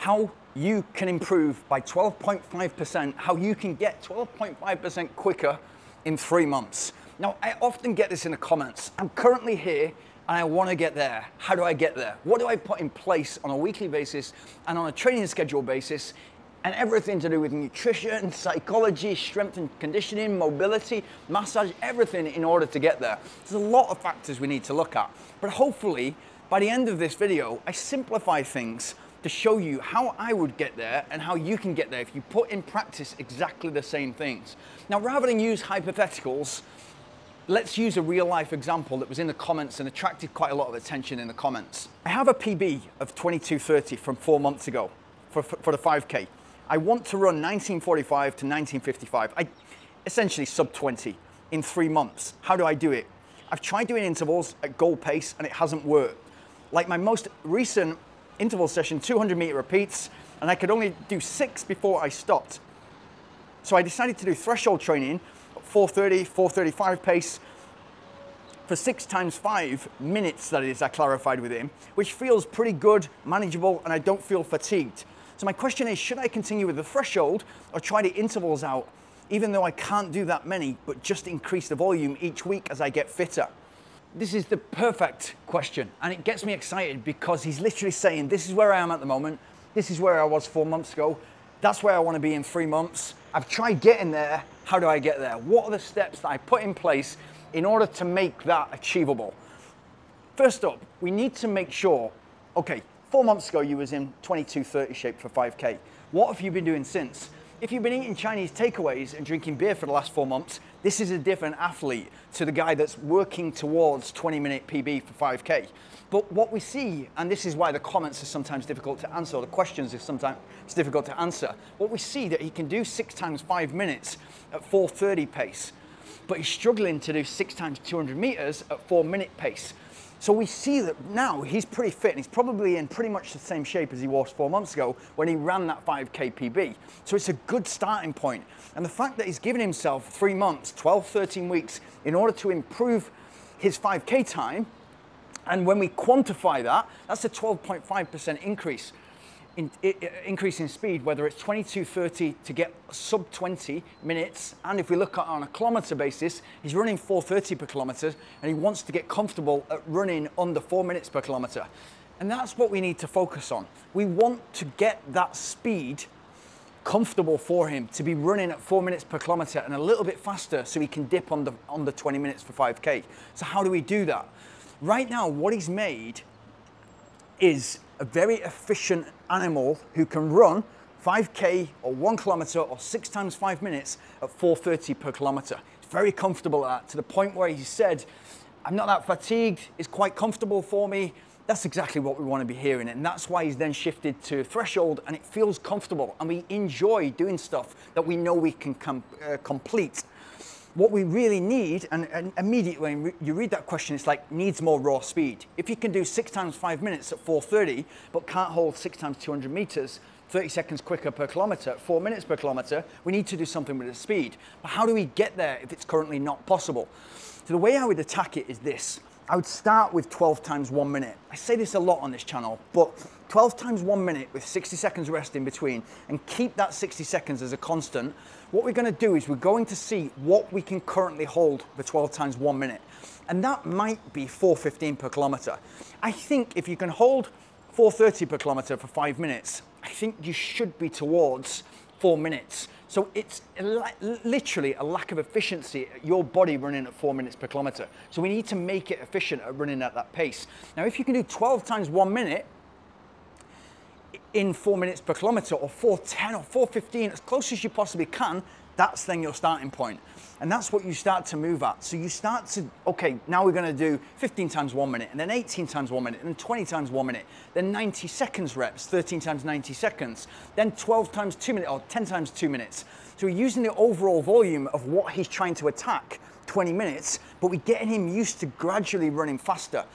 how you can improve by 12.5%, how you can get 12.5% quicker in 3 months. Now, I often get this in the comments. I'm currently here and I want to get there. How do I get there? What do I put in place on a weekly basis and on a training schedule basis, and everything to do with nutrition, psychology, strength and conditioning, mobility, massage, everything in order to get there. There's a lot of factors we need to look at, but hopefully by the end of this video, I simplify things to show you how I would get there and how you can get there if you put in practice exactly the same things. Now, rather than use hypotheticals, let's use a real life example that was in the comments and attracted quite a lot of attention in the comments. I have a PB of 22:30 from 4 months ago for the 5K. I want to run 19:45 to 19:55. I essentially sub 20 in 3 months. How do I do it? I've tried doing intervals at goal pace and it hasn't worked. Like my most recent interval session, 200-meter repeats, and I could only do 6 before I stopped. So I decided to do threshold training at 4:30, 4:35 pace for 6 times 5 minutes, that is, I clarified with him, which feels pretty good, manageable, and I don't feel fatigued. So my question is, should I continue with the threshold or try the intervals out, even though I can't do that many, but just increase the volume each week as I get fitter? This is the perfect question, and it gets me excited because he's literally saying, this is where I am at the moment, this is where I was 4 months ago, that's where I want to be in 3 months. I've tried getting there, how do I get there? What are the steps that I put in place in order to make that achievable? First up, we need to make sure, okay, 4 months ago you was in 22:30 shape for 5K. What have you been doing since? If you've been eating Chinese takeaways and drinking beer for the last 4 months, this is a different athlete to the guy that's working towards 20-minute PB for 5K. But what we see, and this is why the comments are sometimes difficult to answer, or the questions are sometimes difficult to answer, what we see that he can do 6 times 5 minutes at 4:30 pace, but he's struggling to do 6 times 200 meters at 4-minute pace. So we see that now he's pretty fit and he's probably in pretty much the same shape as he was 4 months ago when he ran that 5K PB. So it's a good starting point. And the fact that he's given himself 3 months, 12, 13 weeks in order to improve his 5K time, and when we quantify that, that's a 12.5% increase. Increase in speed, whether it's 22:30 to get sub 20 minutes, and if we look at on a kilometer basis, he's running 4:30 per kilometer and he wants to get comfortable at running under 4 minutes per kilometer. And that's what we need to focus on. We want to get that speed comfortable for him to be running at 4 minutes per kilometer and a little bit faster so he can dip under 20 minutes for 5K. So how do we do that? Right now, what he's made is a very efficient animal who can run 5K or 1 kilometer or 6 times 5 minutes at 4:30 per kilometer. He's very comfortable at that, to the point where he said, I'm not that fatigued, it's quite comfortable for me. That's exactly what we want to be hearing, and that's why he's then shifted to threshold, and it feels comfortable and we enjoy doing stuff that we know we can complete. What we really need, and immediately when you read that question, it's like, needs more raw speed. If you can do 6 times 5 minutes at 4:30, but can't hold 6 times 200 meters, 30 seconds quicker per kilometer, 4 minutes per kilometer, we need to do something with the speed. But how do we get there if it's currently not possible? So the way I would attack it is this. I would start with 12 times 1 minute. I say this a lot on this channel, but 12 times 1 minute with 60 seconds rest in between, and keep that 60 seconds as a constant. What we're going to do is we're going to see what we can currently hold for 12 times 1 minute. And that might be 4:15 per kilometer. I think if you can hold 4:30 per kilometer for 5 minutes, I think you should be towards 4 minutes. So it's literally a lack of efficiency at your body running at 4 minutes per kilometer. So we need to make it efficient at running at that pace. Now, if you can do 12 times 1 minute in 4 minutes per kilometer, or 4:10 or 4:15, as close as you possibly can, that's then your starting point. And that's what you start to move at. So you start to, okay, now we're going to do 15 times 1 minute, and then 18 times 1 minute, and then 20 times 1 minute, then 90 seconds reps, 13 times 90 seconds, then 12 times 2 minutes, or 10 times 2 minutes. So we're using the overall volume of what he's trying to attack, 20 minutes, but we're getting him used to gradually running faster.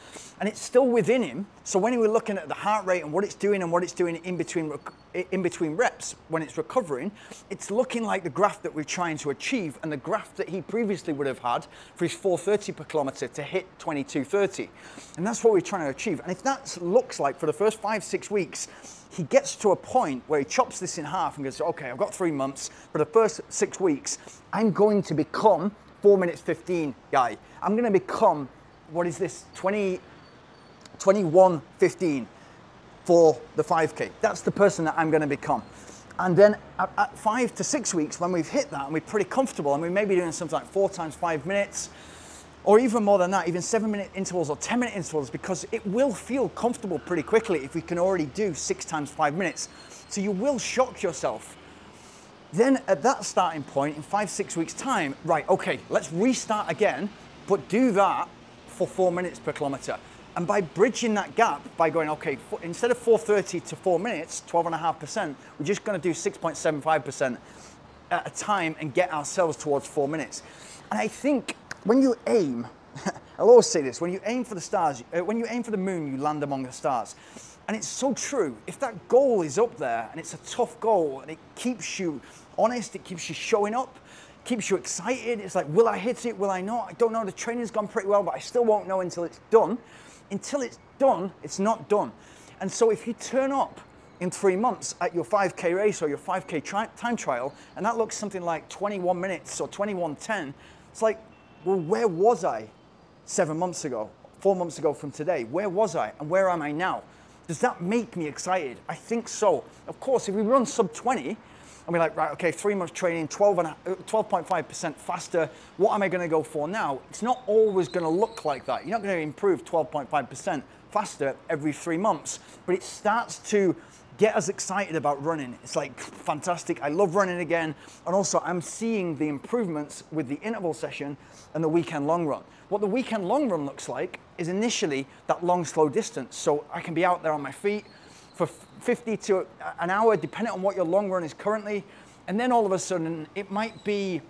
And it's still within him. So when we're looking at the heart rate and what it's doing in between reps, when it's recovering, it's looking like the graph that we're trying to achieve, and the graph that he previously would have had for his 4:30 per kilometer to hit 22:30. And that's what we're trying to achieve. And if that looks like for the first 5-6 weeks, he gets to a point where he chops this in half and goes, okay, I've got 3 months. For the first 6 weeks, I'm going to become 4 minutes 15 guy. I'm going to become, what is this, 21:15 for the 5K. That's the person that I'm going to become. And then at 5 to 6 weeks, when we've hit that and we're pretty comfortable and we may be doing something like 4 times 5 minutes, or even more than that, even 7-minute intervals or 10-minute intervals, because it will feel comfortable pretty quickly if we can already do 6 times 5 minutes. So you will shock yourself. Then at that starting point, in 5-6 weeks time, right, okay, let's restart again, but do that for 4 minutes per kilometer. And by bridging that gap, by going, okay, instead of 4:30 to 4 minutes, 12.5%, we're just gonna do 6.75% at a time and get ourselves towards 4 minutes. And I think when you aim, I'll always say this, when you aim for the stars, when you aim for the moon, you land among the stars. And it's so true. If that goal is up there and it's a tough goal and it keeps you honest, it keeps you showing up, keeps you excited, it's like, will I hit it, will I not? I don't know, the training's gone pretty well, but I still won't know until it's done. Until it's done, it's not done. And so if you turn up in 3 months at your 5K race or your 5K time trial, and that looks something like 21 minutes or 21:10, it's like, well, where was I 7 months ago, 4 months ago from today? Where was I and where am I now? Does that make me excited? I think so. Of course, if we run sub 20, and we're like, right, okay, 3 months training, 12.5% faster, what am I gonna go for now? It's not always gonna look like that. You're not gonna improve 12.5% faster every 3 months, but it starts to get us excited about running. It's like, fantastic, I love running again. And also I'm seeing the improvements with the interval session and the weekend long run. What the weekend long run looks like is initially that long, slow distance. So I can be out there on my feet for 50 to an hour, depending on what your long run is currently. And then all of a sudden, it might be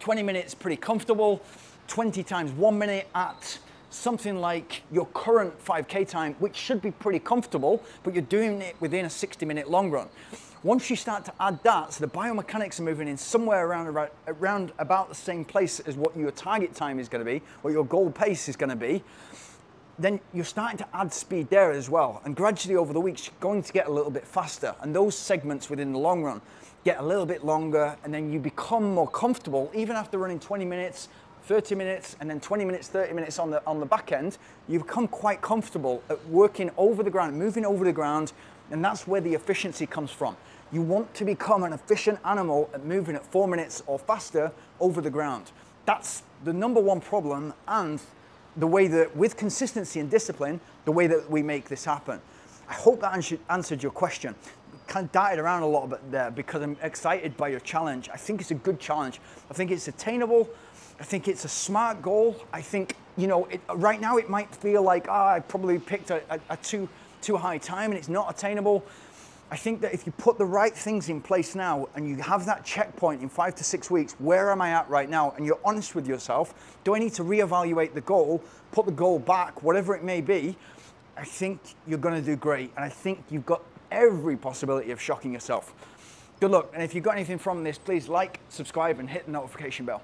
20 minutes pretty comfortable, 20 times 1 minute at something like your current 5K time, which should be pretty comfortable, but you're doing it within a 60-minute long run. Once you start to add that, so the biomechanics are moving in somewhere around about the same place as what your target time is going to be, what your goal pace is going to be, then you're starting to add speed there as well. And gradually over the weeks, you're going to get a little bit faster. And those segments within the long run get a little bit longer, and then you become more comfortable, even after running 20 minutes, 30 minutes, and then 20 minutes, 30 minutes on the back end, you become quite comfortable at working over the ground, moving over the ground, and that's where the efficiency comes from. You want to become an efficient animal at moving at 4 minutes or faster over the ground. That's the #1 problem, and the way that, with consistency and discipline, the way that we make this happen. I hope that answered your question. Kind of darted around a little bit there because I'm excited by your challenge. I think it's a good challenge. I think it's attainable. I think it's a smart goal. I think, you know, right now it might feel like, I probably picked a too high time and it's not attainable. I think that if you put the right things in place now and you have that checkpoint in 5 to 6 weeks, where am I at right now? And you're honest with yourself, do I need to reevaluate the goal, put the goal back, whatever it may be? I think you're gonna do great. And I think you've got every possibility of shocking yourself. Good luck. And if you've got anything from this, please like, subscribe, and hit the notification bell.